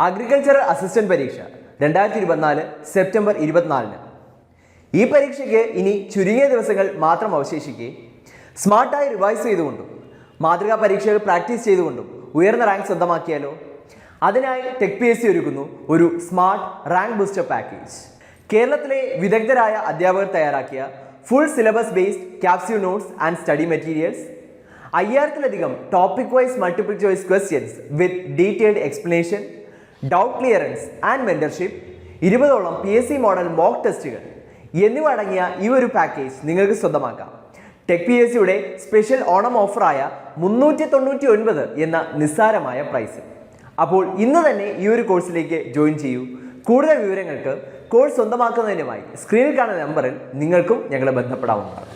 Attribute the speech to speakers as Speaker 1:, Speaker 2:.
Speaker 1: Agriculture assistant പരീക്ഷ 2024 September 24. ഈ പരീക്ഷയ്ക്ക് ഇനി ചുരുങ്ങിയ ദിവസങ്ങൾ മാത്രം അവശേഷിക്കെ സ്മാർട്ടായി റിവൈസ് ചെയ്തുകൊണ്ടും മാതൃകാ പരീക്ഷകൾ പ്രാക്ടീസ് ചെയ്തുകൊണ്ടും ഉയർന്ന റാങ്ക് സ്വന്തമാക്കിയാലോ? അതിനായി ടെക് PSC ഒരുക്കുന്നു ഒരു സ്മാർട്ട് റാങ്ക് ബൂസ്റ്റർ പാക്കേജ്. കേരളത്തിലെ വിദഗ്ധരായ അധ്യാപകർ തയ്യാറാക്കിയ full syllabus based capsule notes and study materials, 5000-ലധികം topic wise multiple choice questions with detailed explanation, doubt clearance and mentorship, 20ഓളം PSC മോഡൽ മോക്ക് ടെസ്റ്റുകൾ എന്നിവ അടങ്ങിയ ഈ ഒരു പാക്കേജ് നിങ്ങൾക്ക് സ്വന്തമാക്കാം. ടെക് PSCയുടെ സ്പെഷ്യൽ ഓണം ഓഫറായ 399 എന്ന നിസ്സാരമായ പ്രൈസ്. അപ്പോൾ ഇന്ന് തന്നെ ഈ ഒരു കോഴ്സിലേക്ക് ജോയിൻ ചെയ്യൂ. കൂടുതൽ വിവരങ്ങൾക്ക് കോഴ്സ് സ്വന്തമാക്കുന്നതിനുമായി സ്ക്രീനിൽ കാണുന്ന നമ്പറിൽ നിങ്ങൾക്കും ഞങ്ങളെ ബന്ധപ്പെടാവുന്നതാണ്.